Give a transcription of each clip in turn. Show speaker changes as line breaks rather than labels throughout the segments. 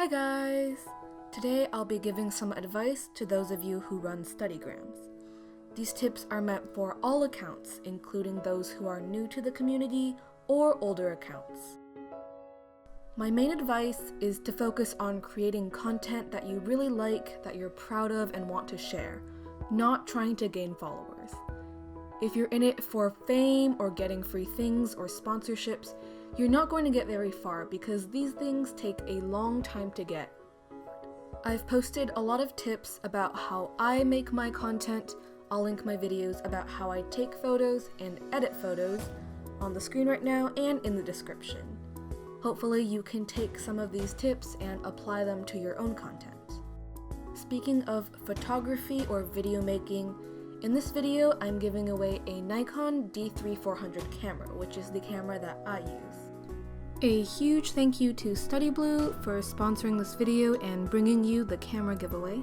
Hi guys! Today I'll be giving some advice to those of you who run studygrams. These tips are meant for all accounts, including those who are new to the community or older accounts. My main advice is to focus on creating content that you really like, that you're proud of and want to share, not trying to gain followers. If you're in it for fame or getting free things or sponsorships, you're not going to get very far because these things take a long time to get. I've posted a lot of tips about how I make my content. I'll link my videos about how I take photos and edit photos on the screen right now and in the description. Hopefully you can take some of these tips and apply them to your own content. Speaking of photography or video making, in this video I'm giving away a Nikon D3400 camera, which is the camera that I use. A huge thank you to StudyBlue for sponsoring this video and bringing you the camera giveaway.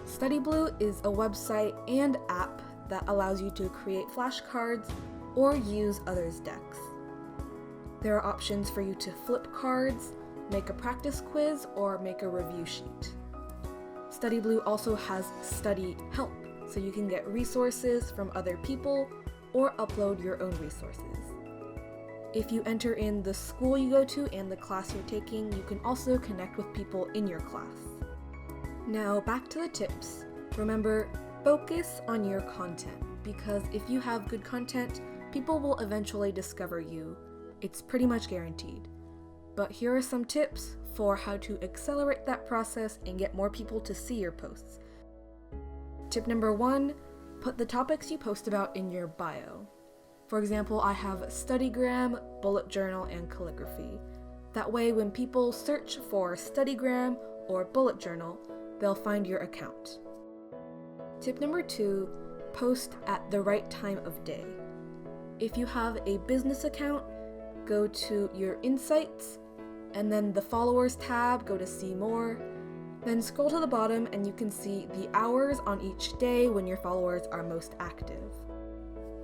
StudyBlue is a website and app that allows you to create flashcards or use others' decks. There are options for you to flip cards, make a practice quiz, or make a review sheet. StudyBlue also has study help, so you can get resources from other people or upload your own resources. If you enter in the school you go to and the class you're taking, you can also connect with people in your class. Now back to the tips. Remember, focus on your content, because if you have good content, people will eventually discover you. It's pretty much guaranteed. But here are some tips for how to accelerate that process and get more people to see your posts. Tip number 1, put the topics you post about in your bio. For example, I have studygram, bullet journal, and calligraphy. That way, when people search for studygram or bullet journal, they'll find your account. Tip number 2, post at the right time of day. If you have a business account, go to your insights, and then the followers tab, go to see more. Then scroll to the bottom and you can see the hours on each day when your followers are most active.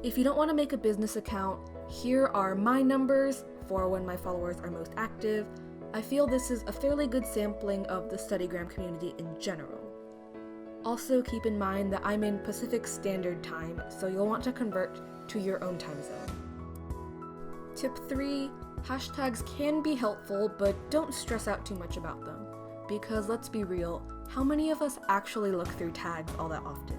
If you don't want to make a business account, here are my numbers for when my followers are most active. I feel this is a fairly good sampling of the studygram community in general. Also keep in mind that I'm in Pacific Standard Time, so you'll want to convert to your own time zone. Tip 3, hashtags can be helpful, but don't stress out too much about them. Because let's be real, how many of us actually look through tags all that often?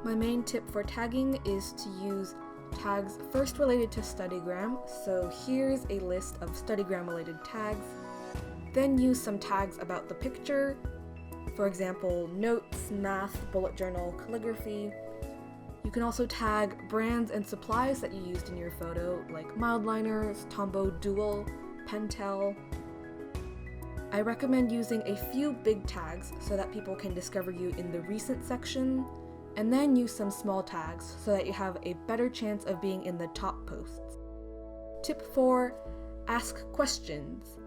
My main tip for tagging is to use tags first related to studygram, so here's a list of studygram related tags. Then use some tags about the picture, for example, notes, math, bullet journal, calligraphy. You can also tag brands and supplies that you used in your photo, like Mildliners, Tombow Dual, Pentel. I recommend using a few big tags so that people can discover you in the recent section, and then use some small tags so that you have a better chance of being in the top posts. Tip 4, ask questions.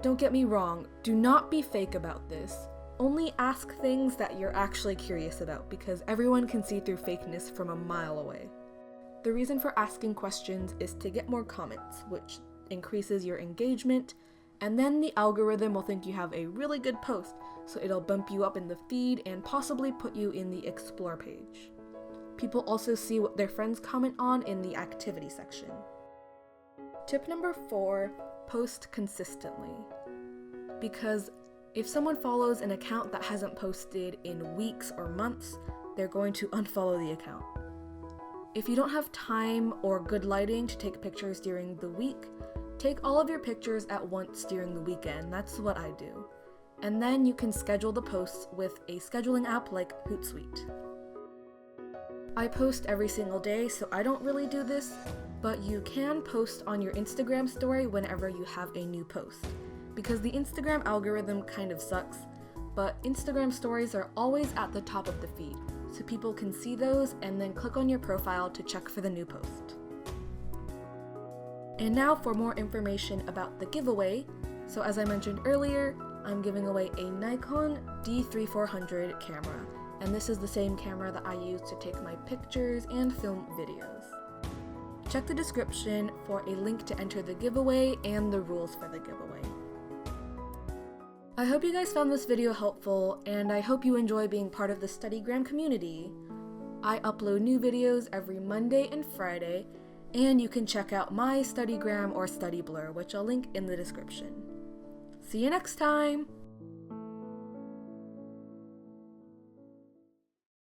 Don't get me wrong, do not be fake about this. Only ask things that you're actually curious about, because everyone can see through fakeness from a mile away. The reason for asking questions is to get more comments, which increases your engagement, and then the algorithm will think you have a really good post, so it'll bump you up in the feed and possibly put you in the explore page. People also see what their friends comment on in the activity section. Tip number 4, post consistently. Because if someone follows an account that hasn't posted in weeks or months, they're going to unfollow the account. If you don't have time or good lighting to take pictures during the week, take all of your pictures at once during the weekend. That's what I do. And then you can schedule the posts with a scheduling app like Hootsuite. I post every single day, so I don't really do this, but you can post on your Instagram story whenever you have a new post. Because the Instagram algorithm kind of sucks, but Instagram stories are always at the top of the feed, so people can see those and then click on your profile to check for the new post. And now for more information about the giveaway. So as I mentioned earlier, I'm giving away a Nikon D3400 camera, and this is the same camera that I use to take my pictures and film videos. Check the description for a link to enter the giveaway and the rules for the giveaway. I hope you guys found this video helpful, and I hope you enjoy being part of the studygram community. I upload new videos every Monday and Friday, and you can check out my studygram or study blur, which I'll link in the description. See you next time!